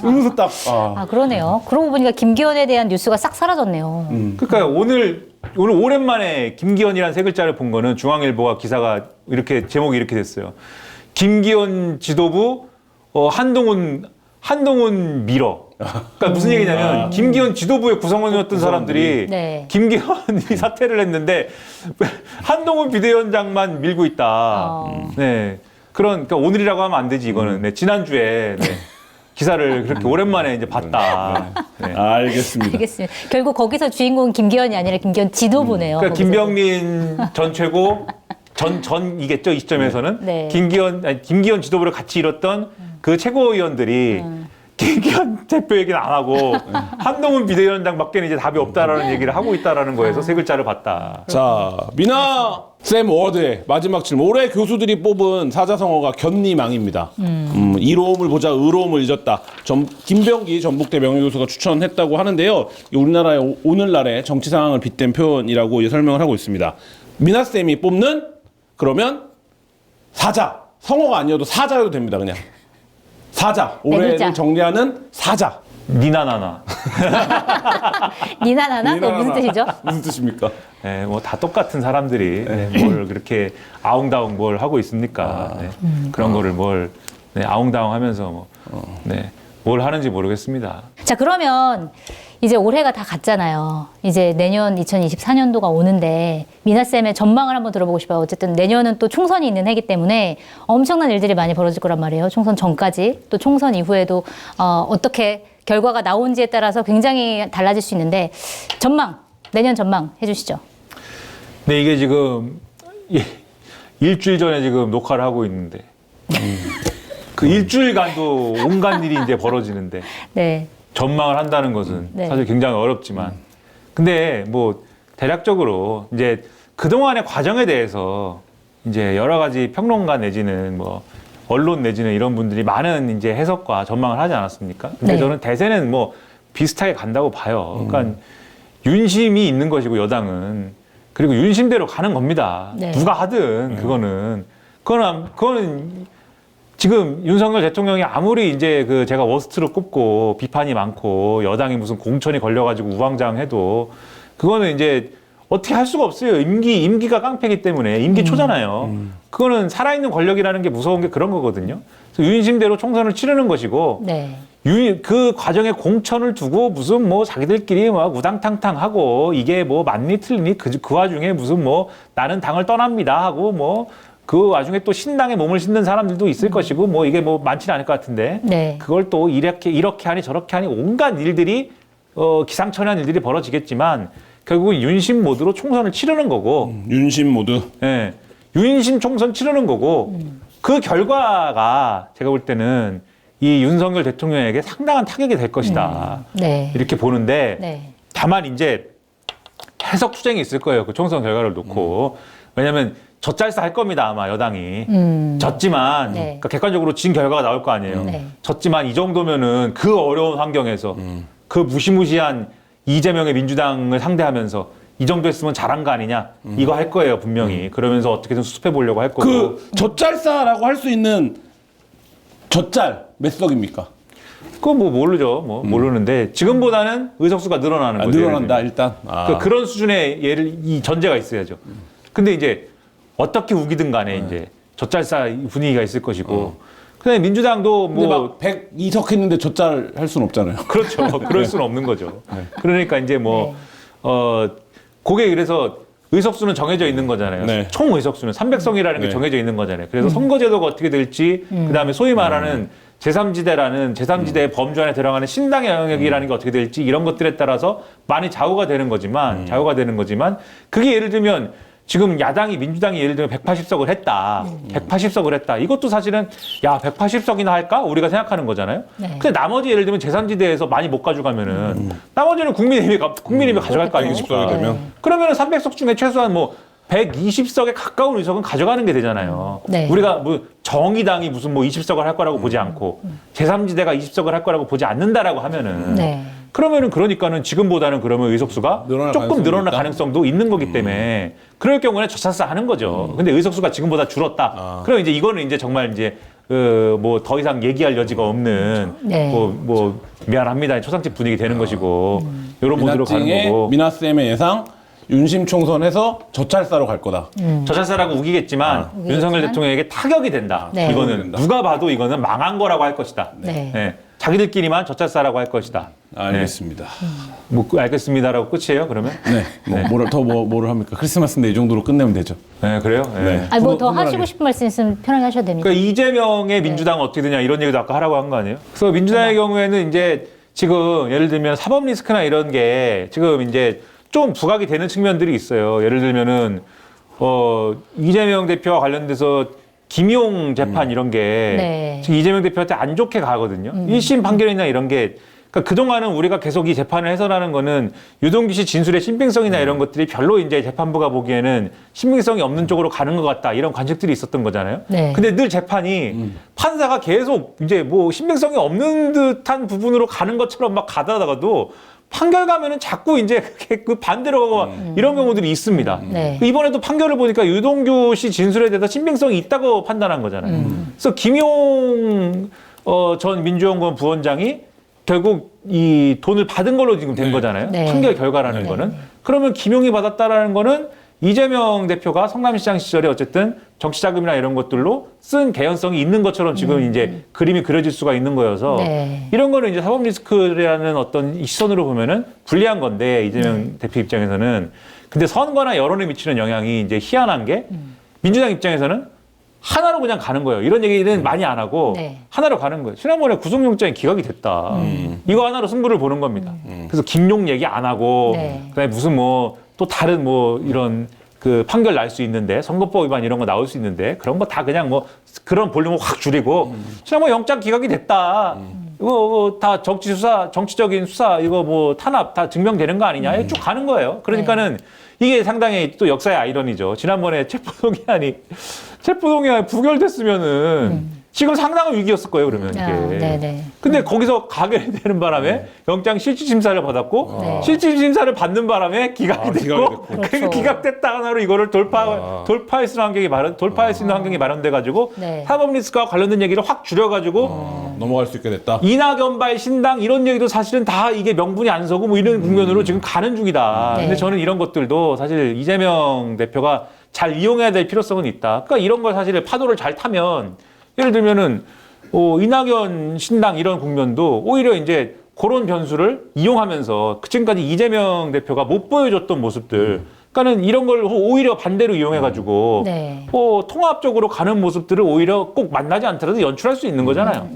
이러면서 딱 아 그러네요. 그러고 보니까 김기현에 대한 뉴스가 싹 사라졌네요. 그러니까 오늘 오랜만에 김기현이라는 세 글자를 본 거는 중앙일보가 기사가 이렇게 제목이 이렇게 됐어요. 김기현 지도부 한동훈 밀어. 그러니까 무슨 얘기냐면 김기현 지도부의 구성원이었던 사람들이 네. 김기현이 사퇴를 했는데 한동훈 비대위원장만 밀고 있다. 네. 그러니까 오늘이라고 하면 안 되지 이거는. 네. 지난주에 기사를 그렇게 오랜만에 이제 봤다. 네. 알겠습니다. 알겠습니다. 결국 거기서 주인공은 김기현이 아니라 김기현 지도부네요. 그러니까 거기서. 김병민 전 최고 전이겠죠 이 시점에서는. 네. 김기현 지도부를 같이 이뤘던 그 최고위원들이 김기현 대표 얘기는 안 하고 한동훈 비대위원장밖에는 이제 답이 없다라는 얘기를 하고 있다라는 거에서 세 글자를 봤다. 자, 미나 쌤 워드의 마지막 질문. 올해 교수들이 뽑은 사자성어가 견리망입니다. 이로움을 보자 의로움을 잊었다. 김병기 전북대 명예교수가 추천했다고 하는데요. 우리나라의 오늘날의 정치 상황을 빗댄 표현이라고 설명을 하고 있습니다. 미나쌤이 뽑는 그러면 사자. 성어가 아니어도 사자여도 됩니다. 그냥 사자. 네 글자. 올해를 정리하는 사자. 니나나나. 니나나나? 또 무슨 뜻이죠? 무슨 뜻입니까? 네, 뭐 다 똑같은 사람들이 뭘 그렇게 아웅다웅 뭘 하고 있습니까? 네. 그런 거를 뭘 아웅다웅 하면서 뭐, 뭘 하는지 모르겠습니다. 자, 그러면 이제 올해가 다 갔잖아요. 이제 내년 2024년도가 오는데 미나쌤의 전망을 한번 들어보고 싶어요. 어쨌든 내년은 또 총선이 있는 해기 때문에 엄청난 일들이 많이 벌어질 거란 말이에요. 총선 전까지. 또 총선 이후에도 어떻게 결과가 나온지에 따라서 굉장히 달라질 수 있는데 전망, 내년 전망 해주시죠. 근데 이게 지금 일주일 전에 지금 녹화를 하고 있는데 그 일주일간도 온갖 일이 이제 벌어지는데 네. 전망을 한다는 것은 네. 사실 굉장히 어렵지만 근데 뭐 대략적으로 이제 그동안의 과정에 대해서 이제 여러 가지 평론가 내지는 뭐 언론 내지는 이런 분들이 많은 이제 해석과 전망을 하지 않았습니까? 근데 네. 저는 대세는 뭐 비슷하게 간다고 봐요. 그러니까 윤심이 있는 것이고 여당은 그리고 윤심대로 가는 겁니다. 네. 누가 하든 그거는 지금 윤석열 대통령이 아무리 이제 그 제가 워스트로 꼽고 비판이 많고 여당이 무슨 공천이 걸려가지고 우왕좌왕해도 그거는 이제 어떻게 할 수가 없어요. 임기가 깡패기 때문에 임기 초잖아요. 그거는 살아있는 권력이라는 게 무서운 게 그런 거거든요. 그래서 윤심대로 총선을 치르는 것이고 네. 그 과정에 공천을 두고 무슨 뭐 자기들끼리 막 우당탕탕 하고 이게 뭐 맞니 틀리니 그 와중에 무슨 뭐 나는 당을 떠납니다 하고 뭐 그 와중에 또 신당에 몸을 싣는 사람들도 있을 것이고 뭐 이게 뭐 많지는 않을 것 같은데 네. 그걸 또 이렇게 하니 저렇게 하니 온갖 일들이 기상천외한 일들이 벌어지겠지만 결국은 윤심 모드로 총선을 치르는 거고 윤심 모드. 예, 윤심 총선 치르는 거고 그 결과가 제가 볼 때는 이 윤석열 대통령에게 상당한 타격이 될 것이다. 네. 이렇게 보는데 네. 다만 이제 해석 투쟁이 있을 거예요. 그 총선 결과를 놓고. 왜냐하면 젖잘싸 할 겁니다. 아마 여당이. 졌지만 네. 그러니까 객관적으로 진 결과가 나올 거 아니에요. 네. 졌지만 이 정도면은 그 어려운 환경에서 그 무시무시한 이재명의 민주당을 상대하면서 이 정도 했으면 잘한 거 아니냐. 이거 할 거예요. 분명히. 그러면서 어떻게든 수습해 보려고 할 거고. 그 젖잘싸라고 할 수 있는 젖잘 몇 석입니까? 그건 뭐 모르죠. 뭐 모르는데 지금보다는 의석수가 늘어나는 거죠. 늘어난다 예를 들면. 일단. 그러니까 그런 수준의 이 전제가 있어야죠. 근데 이제 어떻게 우기든 간에 이제 젖잘싸 분위기가 있을 것이고. 근데 민주당도 근데 뭐 막 102석 했는데 젖잘 할 수는 없잖아요. 그렇죠. 그럴 수는 없는 거죠. 그러니까 이제 뭐 그게 그래서 의석수는 정해져 있는 거잖아요. 네. 총 의석수는 300석이라는 게 네. 정해져 있는 거잖아요. 그래서 선거제도가 어떻게 될지, 그다음에 소위 말하는 제3지대의 범주 안에 들어가는 신당의 영역이라는 게 어떻게 될지 이런 것들에 따라서 많이 좌우가 되는 거지만 그게 예를 들면 지금 야당이 민주당이 예를 들면 180석을 했다. 180석을 했다. 이것도 사실은 야 180석이나 할까? 우리가 생각하는 거잖아요. 네. 근데 나머지 예를 들면 제3지대에서 많이 못 가져가면은 나머지는 국민의힘이 가져갈 거 아니겠습니까? 되면. 그러면은 300석 중에 최소한 뭐 120석에 가까운 의석은 가져가는 게 되잖아요. 네. 우리가 뭐 정의당이 무슨 뭐 20석을 할 거라고 보지 않고 제3지대가 20석을 할 거라고 보지 않는다라고 하면은 네. 그러니까는 지금보다는 그러면 의석수가 늘어날 조금 가능성이 늘어날 있다? 가능성도 있는 거기 때문에 그럴 경우는 젖잘싸 하는 거죠. 근데 의석수가 지금보다 줄었다. 그럼 이제 이거는 이제 정말 이제 뭐 더 이상 얘기할 여지가 없는 네. 뭐 미안합니다. 초상집 분위기 되는 것이고 이런 모드로 가는 미나찡의 거고. 미나쌤의 예상 윤심 총선에서 젖잘싸로 갈 거다. 젖잘싸라고 우기겠지만 윤석열 대통령에게 타격이 된다. 네. 이거는 된다. 누가 봐도 이거는 망한 거라고 할 것이다. 네. 네. 자기들끼리만 젖잘싸라고 할 것이다. 알겠습니다. 뭐 알겠습니다라고 끝이에요. 그러면? 네. 뭐를 합니까? 크리스마스인데 이 정도로 끝내면 되죠. 네, 그래요. 네. 아니 뭐 더 훈훈하게. 하시고 싶은 말씀 있으면 편하게 하셔도 됩니다. 그러니까 이재명의 민주당은 어떻게 되냐 이런 얘기도 아까 하라고 한 거 아니에요? 그래서 민주당의 경우에는 이제 지금 예를 들면 사법 리스크나 이런 게 지금 이제 좀 부각이 되는 측면들이 있어요. 예를 들면은 이재명 대표와 관련돼서 김용 재판 이런 게 네. 지금 이재명 대표한테 안 좋게 가거든요. 1심 판결이나 이런 게 그러니까 그동안은 우리가 계속 이 재판을 해설하는 거는 유동규 씨 진술의 신빙성이나 이런 것들이 별로 이제 재판부가 보기에는 신빙성이 없는 쪽으로 가는 것 같다 이런 관측들이 있었던 거잖아요. 네. 근데 늘 재판이 판사가 계속 이제 뭐 신빙성이 없는 듯한 부분으로 가는 것처럼 막 가다가도 판결 가면은 자꾸 이제 그 반대로 가고 이런 경우들이 있습니다. 네. 이번에도 판결을 보니까 유동규 씨 진술에 대해서 신빙성이 있다고 판단한 거잖아요. 그래서 김용 전 민주연구원 부원장이 결국 이 돈을 받은 걸로 지금 된 거잖아요. 네. 판결 결과라는 네. 거는. 그러면 김용이 받았다라는 거는 이재명 대표가 성남시장 시절에 어쨌든 정치자금이나 이런 것들로 쓴 개연성이 있는 것처럼 지금 이제 그림이 그려질 수가 있는 거여서 네. 이런 거는 이제 사법 리스크라는 어떤 시선으로 보면은 불리한 건데 이재명 대표 입장에서는 근데 선거나 여론에 미치는 영향이 이제 희한한 게 민주당 입장에서는 하나로 그냥 가는 거예요. 이런 얘기는 많이 안 하고 네. 하나로 가는 거예요. 지난번에 구속영장이 기각이 됐다. 이거 하나로 승부를 보는 겁니다. 그래서 김용 얘기 안 하고 네. 그다음에 무슨 뭐 또 다른 뭐 이런 그 판결 날 수 있는데 선거법 위반 이런 거 나올 수 있는데 그런 거 다 그냥 뭐 그런 볼륨을 확 줄이고 지난번 영장 기각이 됐다. 이거 다 정치 수사, 정치적인 수사 이거 뭐 탄압 다 증명되는 거 아니냐 쭉 가는 거예요. 그러니까는 이게 상당히 또 역사의 아이러니죠. 지난번에 체포동의안이 부결됐으면은 지금 상당한 위기였을 거예요. 그러면 이게. 네네. 근데 거기서 가결이 되는 바람에 영장 실질심사를 받았고 네. 실질심사를 받는 바람에 기각이 됐고 기각이 됐고. 그러니까 그렇죠. 기각됐다 하나로 이거를 돌파할 수 있는 환경이 마련돼 가지고 네. 사법 리스크와 관련된 얘기를 확 줄여가지고 넘어갈 수 있게 됐다. 이낙연발 신당 이런 얘기도 사실은 다 이게 명분이 안 서고 뭐 이런 국면으로 지금 가는 중이다. 네. 근데 저는 이런 것들도 사실 이재명 대표가 잘 이용해야 될 필요성은 있다. 그러니까 이런 걸 사실 파도를 잘 타면 예를 들면은 이낙연 신당 이런 국면도 오히려 이제 그런 변수를 이용하면서 지금까지 이재명 대표가 못 보여줬던 모습들 그러니까는 이런 걸 오히려 반대로 이용해가지고 네. 통합적으로 가는 모습들을 오히려 꼭 만나지 않더라도 연출할 수 있는 거잖아요.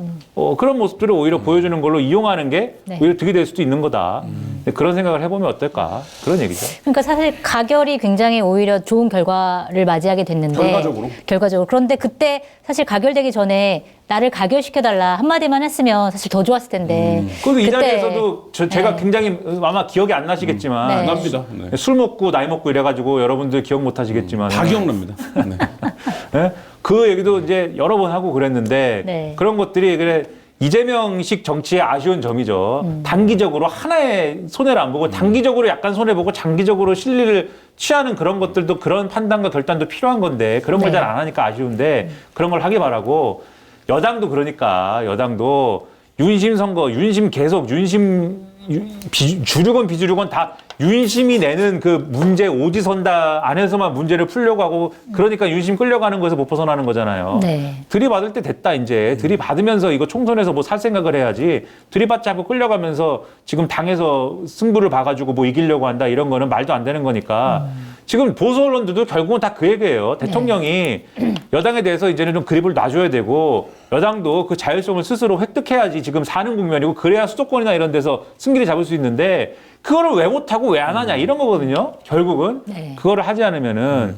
그런 모습들을 오히려 보여주는 걸로 이용하는 게 네. 오히려 득이 될 수도 있는 거다. 그런 생각을 해보면 어떨까 그런 얘기죠. 그러니까 사실 가결이 굉장히 오히려 좋은 결과를 맞이하게 됐는데 결과적으로 그런데 그때 사실 가결되기 전에 나를 가결시켜달라 한마디만 했으면 사실 더 좋았을 텐데 그래도 이 그때- 자리에서도 제가 네. 굉장히 아마 기억이 안 나시겠지만 네. 납니다. 네. 술 먹고 나이 먹고 이래가지고 여러분들 기억 못 하시겠지만 다 기억납니다. 네. 예? 그 얘기도 이제 여러 번 하고 그랬는데 네. 그런 것들이 그래 이재명식 정치의 아쉬운 점이죠. 단기적으로 하나의 손해를 안 보고 단기적으로 약간 손해 보고 장기적으로 실리를 취하는 그런 것들도 그런 판단과 결단도 필요한 건데 그런 걸 네. 잘 안 하니까 아쉬운데 그런 걸 하기 바라고 여당도 그러니까 여당도 윤심 선거 윤심 계속 주류건 비주류건 다 윤심이 내는 그 문제 오지선다 안에서만 문제를 풀려고 하고 그러니까 윤심 끌려가는 거에서 못 벗어나는 거잖아요. 네. 들이받을 때 됐다 이제 들이받으면서 이거 총선에서 뭐 살 생각을 해야지 들이받지 않고 끌려가면서 지금 당에서 승부를 봐가지고 뭐 이기려고 한다 이런 거는 말도 안 되는 거니까 지금 보수 언론들도 결국은 다 그 얘기예요. 대통령이 여당에 대해서 이제는 좀 그립을 놔줘야 되고 여당도 그 자율성을 스스로 획득해야지 지금 사는 국면이고 그래야 수도권이나 이런 데서 승기를 잡을 수 있는데 그거를 왜 못하고 왜 안 하냐 이런 거거든요. 결국은 네. 그거를 하지 않으면은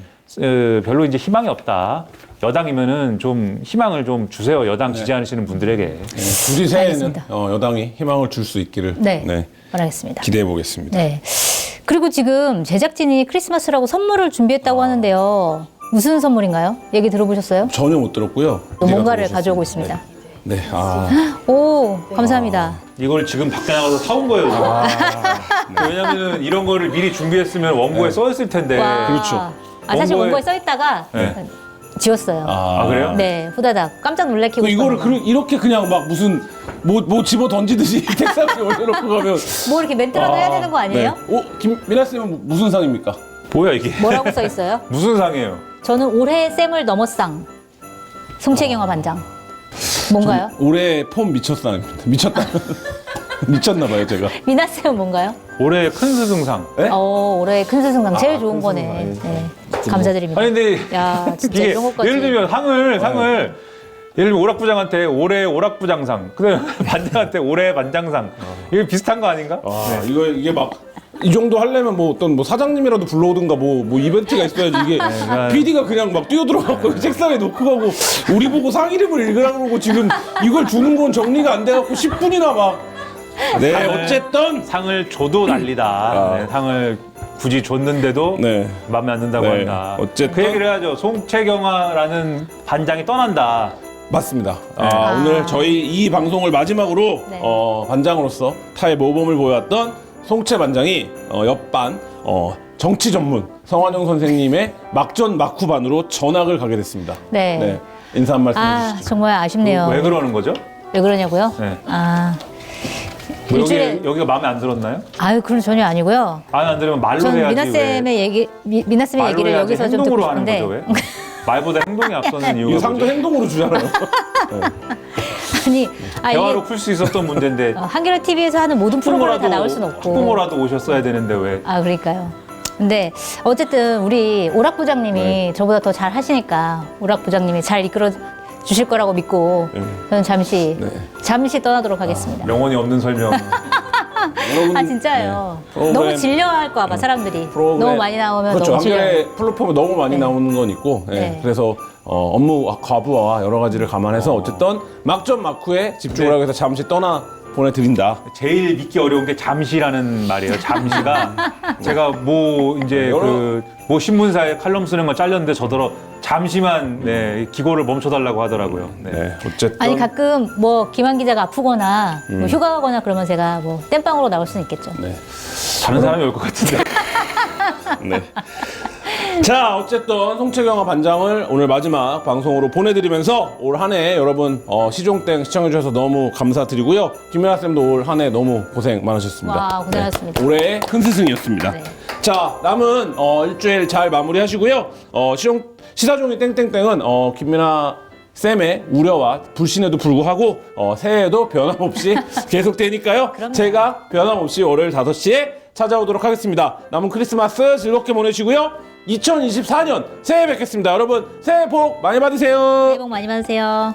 별로 이제 희망이 없다. 여당이면은 좀 희망을 좀 주세요. 여당 지지하시는 분들에게. 굳이 새해에는 알겠습니다. 여당이 희망을 줄 수 있기를 네. 바라겠습니다. 기대해 보겠습니다. 네. 그리고 지금 제작진이 크리스마스라고 선물을 준비했다고 하는데요. 무슨 선물인가요? 얘기 들어보셨어요? 전혀 못 들었고요. 뭔가를 제가 가져오고 들어보셨습니다. 있습니다. 네. 아, 오, 감사합니다. 이걸 지금 밖에 나가서 사온 거예요. 지금. 왜냐면은 이런 거를 미리 준비했으면 원고에 써있을 텐데. 와. 그렇죠. 사실 원고에- 원고에 써 있다가 네. 지웠어요. 아, 그래요? 네, 후다닥 깜짝 놀래키고 이거를 싶었는데. 이렇게 그냥 막 무슨 뭐 집어 던지듯이 책상에 올려놓고 가면 뭐 이렇게 멘트라도 해야 되는 거 아니에요? 네. 김민아 쌤은 무슨 상입니까? 뭐야 이게? 뭐라고 써 있어요? 무슨 상이에요? 저는 올해 쌤을 넘었상. 송채경화 반장. 뭔가요? 올해 폼 미쳤상입니다. 미쳤다. 미쳤나 봐요, 제가. 미나 쌤은 뭔가요? 올해 큰 스승상. 네? 올해 큰 스승상 제일 좋은 거네. 스승상. 네. 감사드립니다. 아니 근데 야, 진짜 이게 이런 것까지. 예를 들면 상을 예를 들면 오락부장한테 올해 오락부장상, 그다음에 반장한테 올해 반장상. 이게 비슷한 거 아닌가? 아, 이게 막 이 정도 하려면 뭐 어떤 뭐 사장님이라도 불러오든가 뭐 이벤트가 있어야지 이게 PD가 그냥 막 뛰어들어갖고 책상에 놓고 가고 우리 보고 상 이름을 읽으라 그러고 지금 이걸 주는 건 정리가 안 돼갖고 10분이나 막 네, 어쨌든 상을 줘도 난리다. 네, 상을 굳이 줬는데도 네. 마음에 안 든다고 네. 한다. 어쨌든- 그 얘기를 해야죠. 송채경화라는 반장이 떠난다. 맞습니다. 오늘 저희 이 방송을 마지막으로 네. 반장으로서 타의 모범을 보여왔던 송채 반장이 옆반 정치 전문 성환영 선생님의 막전 막후반으로 전학을 가게 됐습니다. 네. 인사 한 말씀 아, 해주시죠. 정말 아쉽네요. 왜 그러는 거죠? 왜 그러냐고요? 네. 아, 뭐 일주일에 여기가 마음에 안 들었나요? 아유, 그건 전혀 아니고요. 마음에 안 들으면 말로 전 해야지. 미나쌤의 얘기, 미나쌤의 말로 얘기를 해야지 여기서 좀 듣고 행동으로 하는 싶은데. 거죠, 왜? 말보다 행동이 앞서는 이유가 이거 상도 뭐죠? 행동으로 주잖아요. 아니, 대화로 풀 수 있었던 문제인데 한겨레 TV에서 하는 모든 프로그램 다 나올 수는 없고. 학부모라도 오셨어야 되는데 왜? 아, 그러니까요. 근데 어쨌든 우리 오락 부장님이 네. 저보다 더 잘 하시니까 오락 부장님이 잘 이끌어 주실 거라고 믿고 저는 잠시 떠나도록 하겠습니다. 명언이 없는 설명. 여러분, 아, 진짜요. 프로그램- 너무 질려할까 봐 사람들이. 프로그램- 너무 많이 나오면 그렇죠. 너무 질려. 한겨레 플랫폼에 너무 많이 네. 나오는 건 있고 네. 그래서 업무 과부하와 여러 가지를 감안해서 어쨌든 막전 막후에 집중을 네. 하기 위해서 잠시 떠나 보내드린다. 제일 믿기 어려운 게 잠시라는 말이에요. 잠시가 제가 뭐 이제 여러- 뭐 신문사에 칼럼 쓰는 거 잘렸는데 저더러 잠시만 기고를 멈춰달라고 하더라고요. 네. 네, 어쨌든 아니 가끔 뭐 김한 기자가 아프거나 뭐 휴가 가거나 그러면 제가 뭐 땜빵으로 나올 수는 있겠죠. 네. 다른 사람이 올 것 같은데. 네. 자, 어쨌든 송채경화 반장을 오늘 마지막 방송으로 보내드리면서 올 한 해 여러분 시종땡 시청해주셔서 너무 감사드리고요. 김연아 쌤도 올 한 해 너무 고생 많으셨습니다. 와, 고생하셨습니다. 네. 올해의 큰 스승이었습니다. 네. 자, 남은 일주일 잘 마무리하시고요. 시사종이 땡땡땡은 김연아 쌤의 우려와 불신에도 불구하고 새해에도 변함없이 계속되니까요. 그럼요. 제가 변함없이 월요일 5시에 찾아오도록 하겠습니다. 남은 크리스마스 즐겁게 보내시고요. 2024년 새해 뵙겠습니다. 여러분 새해 복 많이 받으세요. 새해 복 많이 받으세요.